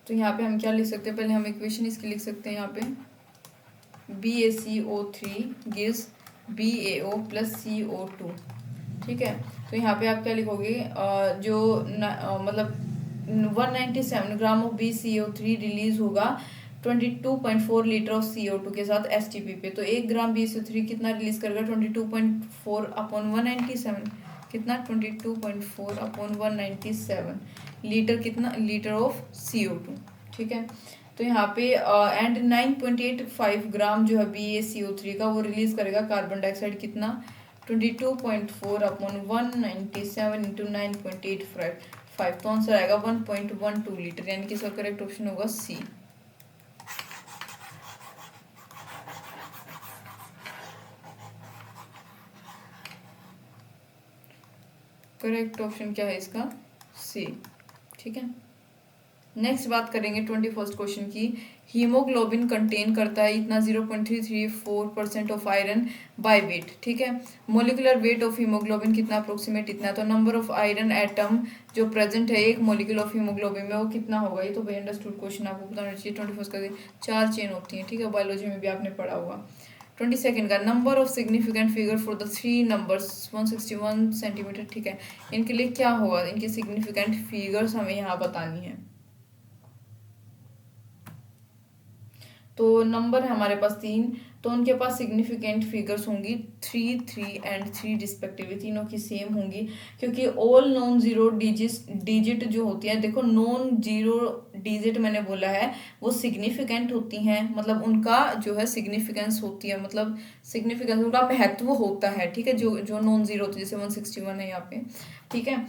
तो यहाँ पे हम क्या लिख सकते हैं, पहले हम इक्वेशन इसकी लिख सकते हैं। यहाँ पे BaCO3 gives BaO plus CO2। ठीक है, तो यहाँ पे आप क्या लिखोगे, जो मतलब 197 ग्राम ऑफ BaCO3 रिलीज होगा 22.4 लीटर ऑफ CO2 के साथ STP पे। तो 1 ग्राम BaCO3 कितना रिलीज करेगा, 22.4 अपॉन 197, कितना 22.4 अपॉन 197 लीटर, कितना लीटर ऑफ CO2। ठीक है, तो यहाँ पे एंड 9.85 ग्राम जो है BaCO3 का वो रिलीज करेगा कार्बन डाइऑक्साइड, कितना 22.4 अपॉन 197 इंटू 9.85, तो आंसर आएगा 1.12 लीटर, यानी कि इसका करेक्ट ऑप्शन होगा सी। करेक्ट ऑप्शन क्या है इसका, सी। ठीक है, नेक्स्ट बात करेंगे 21st क्वेश्चन की। हीमोग्लोबिन कंटेन करता है इतना 0.334% ऑफ आयरन बाय वेट। ठीक है, मोलिकुलर वेट ऑफ हीमोग्लोबिन कितना अप्रोक्सीमेट इतना है, तो नंबर ऑफ आयरन एटम जो प्रेजेंट है एक मोलिकुल ऑफ हीमोग्लोबिन में वो कितना होगा। ये तो भाई अंडरस्टूड क्वेश्चन, आपको पता होना चाहिए। 21st का 4 चेन होती है। ठीक है, बायोलॉजी में भी आपने पढ़ा होगा। 22nd का number of significant figure for the 3 numbers 161 centimetre. ठीक है, इनके लिए क्या होगा, इनकी सिग्निफिकेंट फिगर्स हमें यहाँ बतानी है। तो नंबर है हमारे पास 3, तो उनके पास सिग्निफिकेंट फिगर्स होंगी 3, 3 एंड 3 रिस्पेक्टिवली, तीनों की सेम होंगी, क्योंकि ऑल नॉन जीरो डिजिट जो होती है, देखो नॉन जीरो डिजिट मैंने बोला है वो सिग्निफिकेंट होती हैं, मतलब उनका जो है सिग्निफिकेंस होती है, मतलब सिग्निफिकेंस उनका महत्व होता है। ठीक है, जो जो नॉन जीरो होती है, जैसे 161 है यहाँ पे। ठीक है,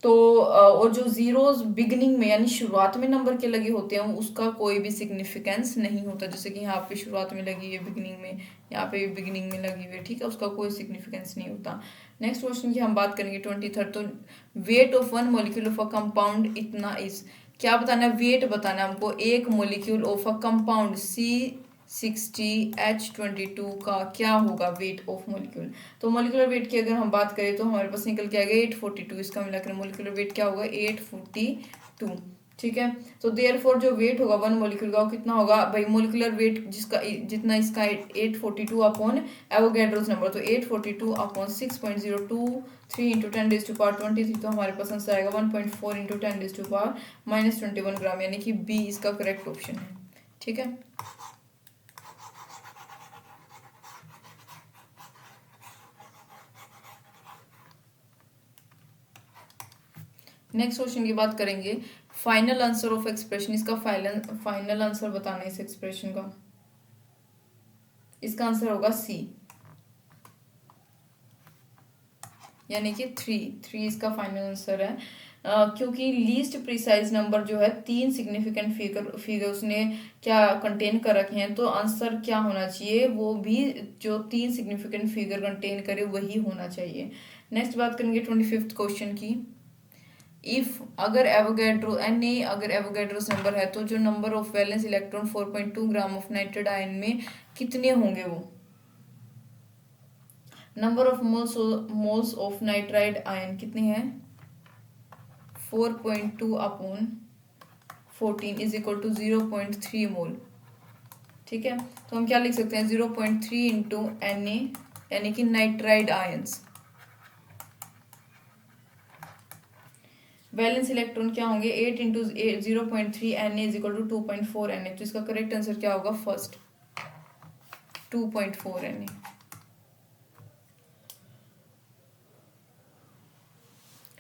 तो और जो जीरोज बिगिनिंग में यानी शुरुआत में नंबर के लगे होते हैं उसका कोई भी सिग्निफिकेंस नहीं होता, जैसे कि यहाँ पे शुरुआत में लगी है बिगिनिंग में, यहाँ पे बिगिनिंग में लगी हुई है। ठीक है, उसका कोई सिग्निफिकेंस नहीं होता। नेक्स्ट क्वेश्चन की हम बात करेंगे 23rd। तो weight of one molecule of a compound इतना इज, क्या बताना है, वेट बताना है हमको एक molecule of a compound C60H22 का क्या होगा वेट ऑफ मॉलिक्यूल। तो मॉलिक्यूलर वेट की अगर हम बात करें तो हमारे पास निकल के आएगा 842, इसका मिलाकर मॉलिक्यूलर वेट क्या होगा 842। ठीक है, तो देयरफॉर जो वेट होगा वन मॉलिक्यूल का वो कितना होगा भाई, मॉलिक्यूलर वेट जिसका जितना इसका 842 अपॉन एवोगैड्रोस नंबर, तो 842 अपॉन 6.023 इंटू 10⁻23, तो हमारे पास आंसर आएगा 1.4 इंटू 10⁻21 ग्राम, यानी कि बी इसका करेक्ट ऑप्शन है। ठीक है, नेक्स्ट क्वेश्चन की बात करेंगे, फाइनल आंसर ऑफ एक्सप्रेशन, इसका फाइनल आंसर बताना है इस एक्सप्रेशन का। इसका आंसर होगा सी, यानी कि 3 इसका फाइनल आंसर है। क्योंकि लीस्ट प्रिसाइज नंबर जो है 3 सिग्निफिकेंट फिगर उसने क्या कंटेन कर रखे हैं, तो आंसर क्या होना चाहिए, वो भी जो 3 सिग्निफिकेंट फिगर कंटेन करे वही होना चाहिए। नेक्स्ट बात करेंगे 25th क्वेश्चन की। इफ अगर एवोगैड्रो अगर एवोगैड्रोस नंबर है तो जो number of valence electron 4.2 gram of nitrate ion में कितने होंगे वो। Number of moles of nitride ion कितने हैं 4.2 अपॉन 14 इज इक्वल टू 0.3 मोल। ठीक है, तो हम क्या लिख सकते हैं 0.3 इंटू Na यानी कि नाइट्राइड आयंस। वैलेंस इलेक्ट्रॉन क्या होंगे 8 into 0.3 Na is equal to 2.4 Na, तो इसका करेक्ट आंसर क्या होगा फर्स्ट 2.4 Na।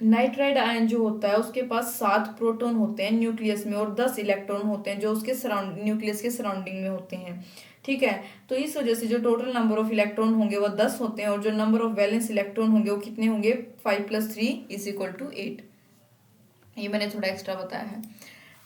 नाइट्राइड आयन जो होता है उसके पास 7 प्रोटॉन होते हैं न्यूक्लियस में और 10 इलेक्ट्रॉन होते हैं जो उसके न्यूक्लियस के सराउंडिंग में होते हैं। ठीक है, तो इस वजह से जो टोटल नंबर ऑफ इलेक्ट्रॉन होंगे वो 10 होते हैं और जो नंबर ऑफ वैलेंस इलेक्ट्रॉन होंगे वो कितने होंगे 5 + 3 = 8। ये मैंने थोड़ा एक्स्ट्रा बताया है।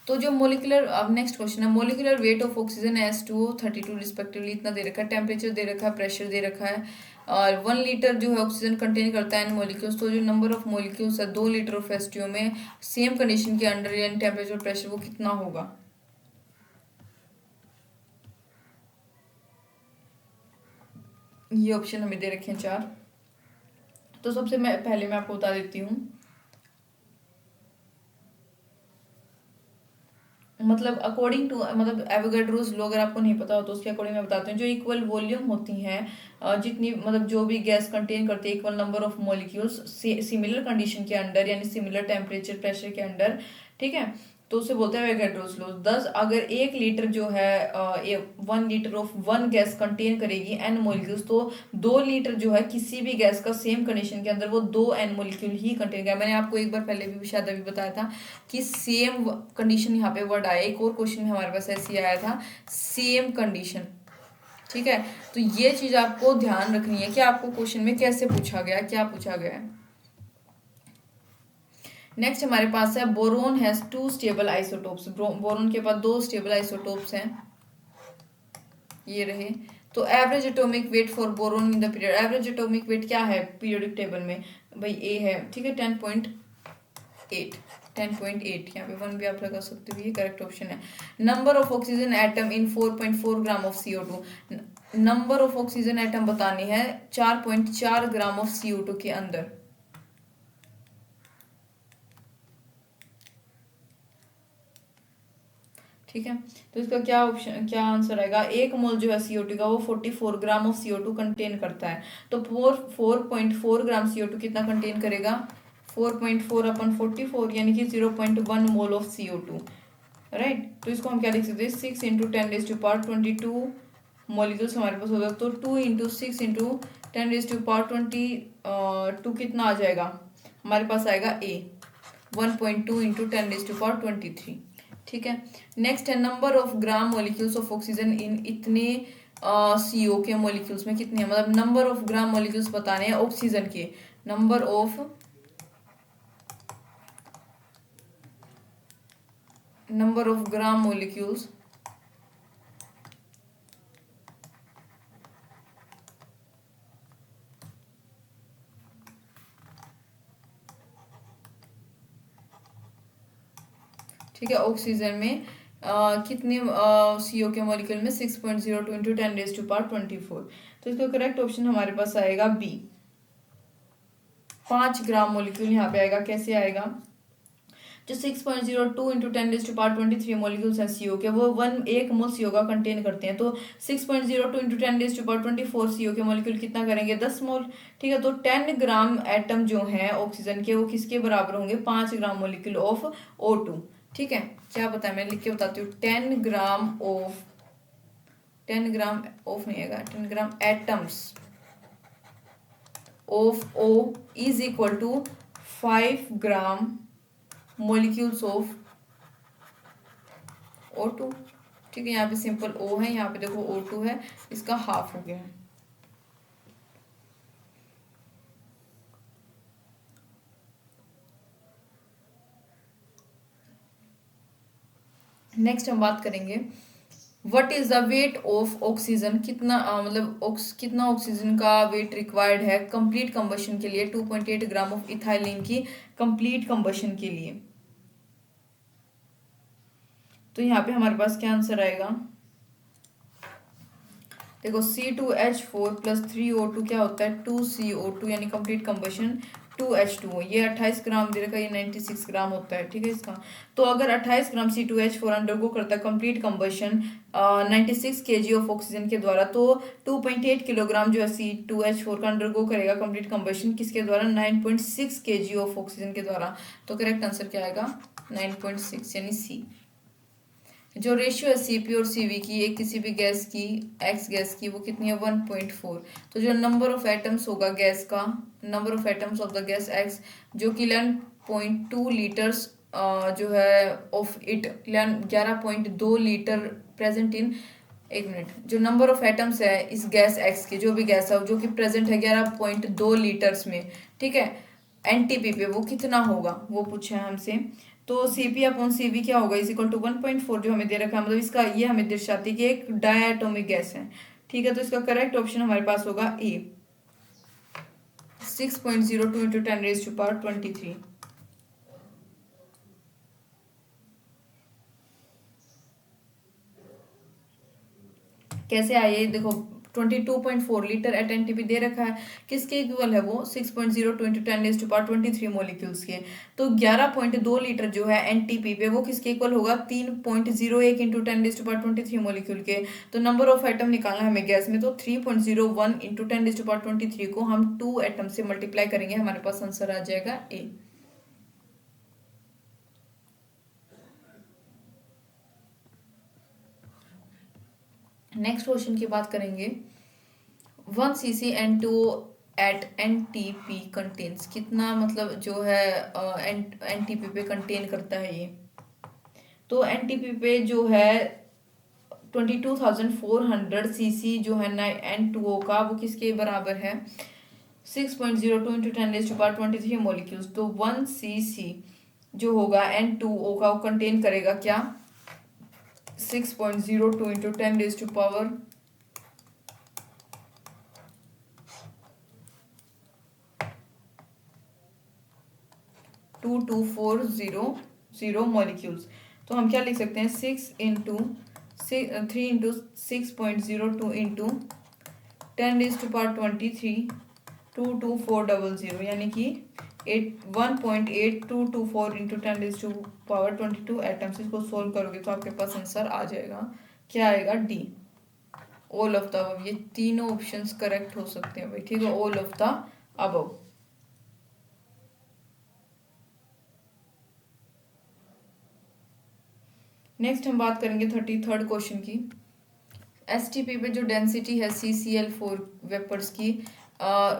तो जो मोलिकुलर, अब नेक्स्ट क्वेश्चन है, molecular weight of oxygen H2O 32 respectively, इतना दे रखा है, टेम्परेचर दे रखा है, प्रेशर दे रखा है, और 1 लीटर जो है ऑक्सीजन कंटेन करता है इन मोलिक्यूल्स, तो जो नंबर ऑफ मोलिक्यूल्स है 2 लीटर ऑफ H2O में सेम कंडीशन के अंडर यानी टेम्परेचर प्रेशर वो कितना होगा। ये ऑप्शन हमें दे रखे हैं 4। तो सबसे पहले मैं आपको बता देती हूँ, मतलब अकॉर्डिंग टू, मतलब एवोगैड्रोस लॉ अगर आपको नहीं पता हो तो उसके अकॉर्डिंग मैं बताती हूँ, जो इक्वल वॉल्यूम होती हैं, जितनी मतलब जो भी गैस कंटेन करती है equal number of molecules similar condition के अंडर यानी सिमिलर टेम्परेचर प्रेशर के अंडर, ठीक है, तो उसे बोलते हैं एवोगैड्रोस लॉ। 10 अगर 1 लीटर जो है 1 litre of one gas contain करेगी एन मॉलिक्यूल्स, तो 2 लीटर जो है किसी भी गैस का सेम कंडीशन के अंदर वो 2 एन मॉलिक्यूल ही कंटेन करेगा। मैंने आपको एक बार पहले भी शायद अभी बताया था कि सेम कंडीशन यहाँ पे वर्ड आया, एक और क्वेश्चन में हमारे पास ऐसे आया था सेम कंडीशन, ठीक है। तो ये चीज आपको ध्यान रखनी है कि आपको क्वेश्चन में कैसे पूछा गया, क्या पूछा गया है। नेक्स्ट हमारे पास है boron has 2 stable isotopes, boron के पास 2 स्टेबल आइसोटोप्स हैं, ये रहे। तो average atomic weight for boron in the period, average atomic weight क्या है पीरियोडिक टेबल में, भाई ए है, ठीक है, 10.8, 10.8, यहाँ पे 1 भी आप लगा सकते हो, ये करेक्ट ऑप्शन है। Number of oxygen atom in 4.4 gram of CO2, number of oxygen atom बतानी है 4.4 ग्राम ऑफ CO2 के अंदर, ठीक है। तो इसका क्या ऑप्शन, क्या आंसर आएगा, 1 मोल जो है CO2 का वो 44 ग्राम ऑफ CO2 कंटेन करता है, तो 4.4 ग्राम CO2 कितना कंटेन करेगा, 4.4 अपन 44 यानी कि 0.1 मोल ऑफ CO2, राइट। तो इसको हम क्या लिख सकते हैं, 6 इंटू 10⁻22 मॉलिक्यूल्स हमारे पास होगा, तो 2 इंटू 6 इंटू 10⁻22 कितना आ जाएगा, हमारे पास आएगा A 1.2 इंटू 10⁻23, ठीक है। नेक्स्ट है number of gram molecules of oxygen in इतने CO के मॉलिक्यूल्स में कितने हैं, मतलब नंबर ऑफ ग्राम मॉलिक्यूल्स बताने हैं ऑक्सीजन के, नंबर ऑफ ग्राम मॉलिक्यूल्स ठीक है ऑक्सीजन में कितने CO के मॉलिक्यूल में 6.02 इंटू 10⁻24, तो इसका करेक्ट ऑप्शन हमारे पास आएगा B, 5 ग्राम मॉलिक्यूल यहाँ पे आएगा। कैसे आएगा, जो 6.02 इंटू 10⁻23 मॉलिक्यूल्स हैं CO के, वो 1 मोल CO का कंटेन करते हैं, तो 6.02 इंटू 10⁻24 CO के मॉलिक्यूल कितना करेंगे, 10 मोल, ठीक है। तो 10 ग्राम एटम जो हैं ऑक्सीजन के वो किसके बराबर होंगे, 5 ग्राम मॉलिक्यूल ऑफ O2, ठीक है। क्या पता है मैं लिख के बताती हूँ, 10 ग्राम ऑफ नहीं आएगा, 10 gram atoms of O is equal to 5 gram molecules of O2, ठीक है। यहाँ पे सिंपल O है, यहाँ पे देखो O2 है, इसका हाफ हो गया है। नेक्स्ट हम बात करेंगे what is the weight of oxygen, कितना मतलब कितना ऑक्सीजन का वेट रिक्वायर्ड है कंप्लीट कंबशन के लिए, 2.8 ग्राम ऑफ इथाइलिन की कंप्लीट कंबशन के लिए। तो यहाँ पे हमारे पास क्या आंसर आएगा, देखो C2H4 प्लस 3O2 क्या होता है 2CO2 यानी कंप्लीट कंबशन 2H2O, ये 28 ग्राम दे रखा है, ये 96 ग्राम होता है, ठीक है इसका। तो अगर 28 ग्राम C2H4 अंडरगो करता है complete combustion 96 kg of oxygen के द्वारा, तो 2.8 किलोग्राम जो है C2H4 का अंडरगो करेगा कंप्लीट कंबशन किसके द्वारा, 9.6 kg ऑफ ऑक्सीजन के द्वारा। तो करेक्ट आंसर क्या आएगा, 9.6 यानी C। जो रेशियो है Cp और Cv की एक किसी भी गैस की, एक्स गैस की, वो कितनी है 1.4। तो जो नंबर ऑफ एटम्स होगा गैस का, number of atoms of the gas x, जो कि 11.2 लीटर्स जो है of it, 11.2 litre present in, एक मिनट, जो नंबर ऑफ एटम्स है इस गैस एक्स के, जो भी गैस है जो कि प्रेजेंट है 11.2 लीटर्स में, ठीक है, एनटीपी पे वो कितना होगा वो पूछा है हमसे। तो Cp अपॉन Cv क्या होगा, इज इक्वल टू 1.4 जो हमें दे रखा है, मतलब इसका ये हमें दर्शाती है कि एक डायटोमिक गैस है। ठीक है, तो इसका करेक्ट ऑप्शन हमारे पास होगा ए, 6.02 इंटू 10⁻23। कैसे आए ये देखो, 22.4 लीटर एट एनटीपी दे रखा है, किसके इक्वल है वो, 6.02 इंटू 10⁻23 मोलिक्यूल्स के। तो 11.2 लीटर जो है एनटीपी पे वो किसके इक्वल होगा, 3.01 इंटू 10⁻23 मोलिक्यूल के। तो नंबर ऑफ एटम निकालना है हमें गैस में, तो 3.01 इंटू 10⁻23 को हम 2 एटम से मल्टीप्लाई करेंगे, हमारे पास आंसर आ जाएगा ए। नेक्स्ट क्वेश्चन की बात करेंगे, 1 cc N2O eight NTP contains, कितना मतलब जो है NTP पे कंटेन करता है ये। तो NTP पे जो है 22,400 cc जो है ना N2O का, वो किसके बराबर है, 6.02 इंटू 10⁻23 मोलिक्यूल्स। तो 1 cc जो होगा N2O का वो कंटेन करेगा क्या, 6.02 इंटू 10⁻2240 मॉलिक्यूल्स। तो हम क्या लिख सकते हैं, 3 इंटू इंटू 10⁻23 22400, यानी कि 1.8224 इंटू 10⁻22 एटम्स। इसको सोल्व करोगे तो आपके पास आंसर आ जाएगा, क्या आएगा, D, all of the above. ये तीनों ऑप्शंस करेक्ट हो सकते हैं भाई, ठीक है, all of the above. Next हम बात करेंगे 33rd क्वेश्चन की। एसटीपी पे जो डेंसिटी है CCl4 वेपर्स की,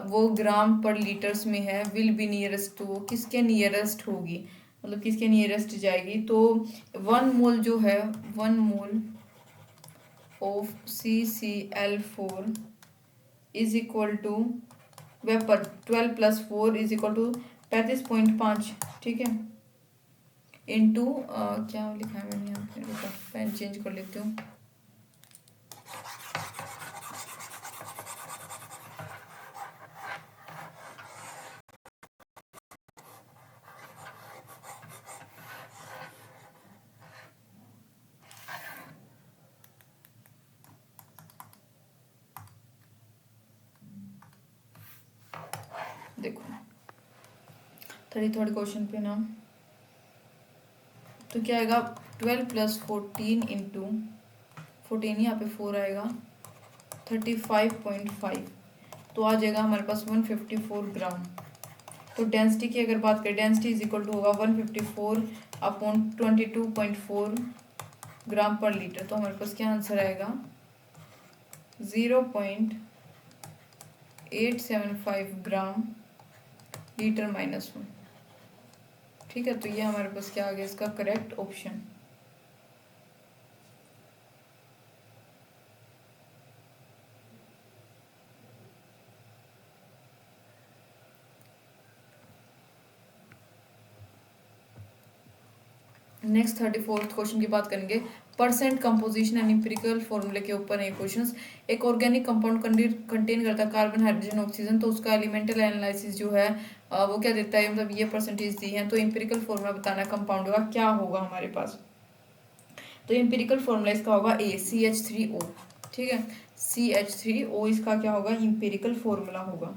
वो ग्राम पर लीटर्स में है, विल बी नियरेस्ट, तो वो किसके नियरेस्ट होगी, मतलब किसके नियरेस्ट जाएगी। तो 1 मोल जो है, 1 mole of CCl4 is equal to vapour 12 + 4 is equal to 35.5, ठीक है, इंटू क्या लिखा है मैंने यहाँ पे, पेन चेंज कर लेती हूँ। देखो 33rd क्वेश्चन पे ना, तो क्या आएगा, 12 + 14 इंटू 14, यहाँ पे 4 आएगा, 35.5, तो आ जाएगा हमारे पास 154 ग्राम। तो डेंसिटी की अगर बात करें, डेंसिटी इज इक्वल टू होगा 154 अपॉन 22.4 ग्राम पर लीटर। तो हमारे पास क्या आंसर आएगा, 0.875 ग्राम लीटर -1, ठीक है। तो ये हमारे पास क्या आ गया, इसका correct option. Next 34th question की बात करेंगे, परसेंट कंपोजिशन एंड एम्पिरिकल फॉर्मूले के ऊपर है क्वेश्चंस। एक ऑर्गेनिक कंपाउंड कंटेन करता है कार्बन, हाइड्रोजन, ऑक्सीजन, तो उसका एलिमेंटल एनालिसिस जो है वो क्या देता है, मतलब ये परसेंटेज दी है। तो एम्पिरिकल फॉर्मूला बताना है कंपाउंड का, क्या होगा हमारे पास। तो एम्पिरिकल फॉर्मूला इसका होगा CH3O, ठीक है, CH3O इसका क्या होगा, एम्पिरिकल फॉर्मूला होगा।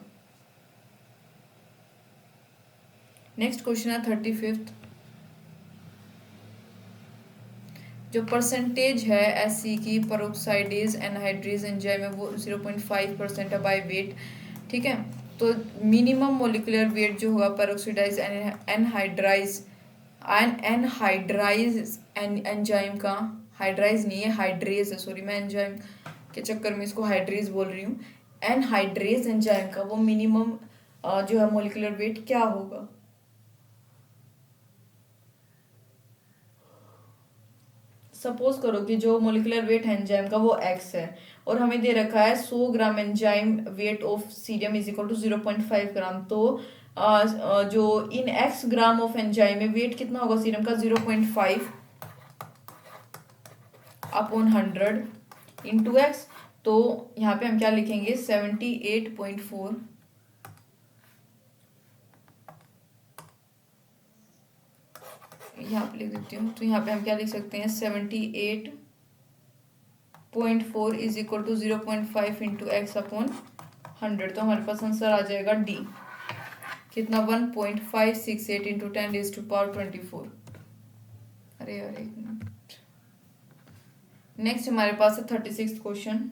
नेक्स्ट क्वेश्चन है 35th, जो परसेंटेज है एससी की पेरोक्साइडेज एनहाइड्रेज एंजाइम है, वो 0.5% है बाय वेट, ठीक है। तो मिनिमम मोलिकुलर वेट जो होगा पेरोक्साइडाइज एनहाइड्राइज एंजाइम का, हाइड्राइज नहीं है, हाइड्रेज है, सॉरी, मैं एंजाइम के चक्कर में इसको हाइड्रेज बोल रही हूँ। एनहाइड्रेज एंजाइम का वो मिनिमम जो है मोलिकुलर वेट क्या होगा। सपोज करो कि जो मोलिकुलर वेट है एंजाइम का वो x है, और हमें दे रखा है 100 gram enzyme weight of cerium is equal to 0.5 gram. तो जो इन एक्स ग्राम ऑफ एंजाइम में वेट कितना होगा सीरम का 0.5 अपॉन 100 इंटू एक्स। तो यहाँ पे हम क्या लिखेंगे 78.4 यहाँ पे लिख देती हूँ। तो यहाँ पे हम क्या लिख सकते हैं 78.4 is equal to 0.5 into x upon 100। तो हमारे पास आंसर आ जाएगा डी, कितना 1.568 इंटू 10⁻²4। अरे यार एक मिनट। नेक्स्ट हमारे पास है 36 क्वेश्चन।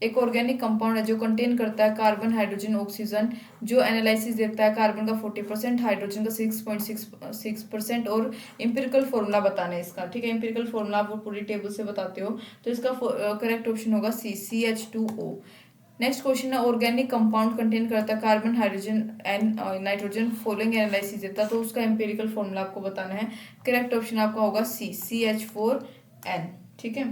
एक ऑर्गेनिक कंपाउंड है जो कंटेन करता है कार्बन, हाइड्रोजन, ऑक्सीजन, जो एनालिसिस देता है कार्बन का 40%, हाइड्रोजन का 6.6% और इंपिरिकल फॉर्मूला बताना है इसका। ठीक है, इंपिरिकल फॉर्मूला आप पूरी टेबल से बताते हो, तो इसका करेक्ट ऑप्शन होगा सी, CH2O। नेक्स्ट क्वेश्चन है ऑर्गेनिक कंपाउंड कंटेन करता है carbon, hydrogen and nitrogen, following analysis देता है, तो उसका इंपिरिकल फॉर्मूला आपको बताना है। करेक्ट ऑप्शन आपका होगा सी, CH4N। ठीक है,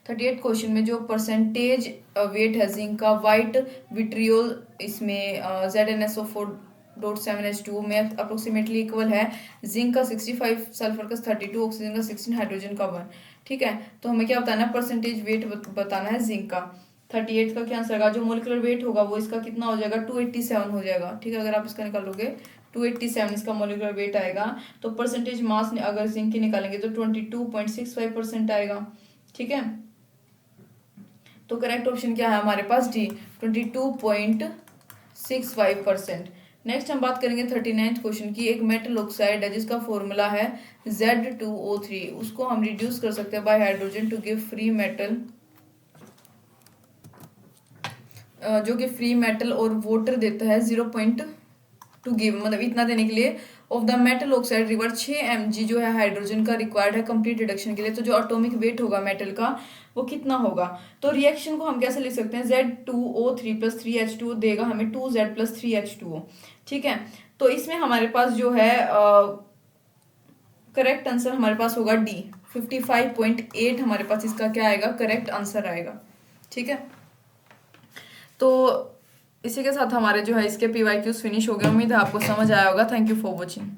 38 क्वेश्चन में जो परसेंटेज वेट है जिंक का वाइट विट्रियोल इसमें ZnSO4.7H2 में अप्रोक्सीमेटली इक्वल है जिंक का 65, सल्फर का 32, ऑक्सीजन का 16, हाइड्रोजन का 1। ठीक है, तो हमें क्या बताना है परसेंटेज वेट बताना है जिंक का। 38 का क्या आंसर होगा, जो मोलिकुलर वेट होगा वो इसका कितना हो जाएगा 287 हो जाएगा। ठीक है, अगर आप इसका निकालोगे 287 इसका मोलिकुलर वेट आएगा। तो परसेंटेज मास अगर जिंक की निकालेंगे तो 22.65% आएगा। ठीक है, तो करेक्ट ऑप्शन क्या है हमारे पास डी, 22.65%। नेक्स्ट हम बात करेंगे 39th क्वेश्चन की। एक मेटल ऑक्साइड है जिसका फॉर्मूला है Z2O3, उसको हम रिड्यूस कर सकते हैं by hydrogen to give free metal, जो कि फ्री मेटल और वाटर देता है 0.2 गिव, मतलब इतना देने के लिए of the metal oxide river 6 mg जो है हाइड्रोजन का रिक्वायर्ड है कंप्लीट रिडक्शन के लिए। तो जो एटॉमिक वेट होगा मेटल का वो कितना होगा, तो रिएक्शन को हम कैसे लिख सकते हैं Z2O3 + 3H2O देगा हमें 2Z + 3H2O। ठीक है, तो इसमें हमारे पास जो है करेक्ट आंसर हमारे पास होगा डी, 55.8 हमारे पास इसका क्या आएगा करेक्ट आंसर आएगा। ठीक है, तो इसी के साथ हमारे जो है इसके PYQs फिनिश हो गए। उम्मीद है आपको समझ आया होगा। Thank you for watching.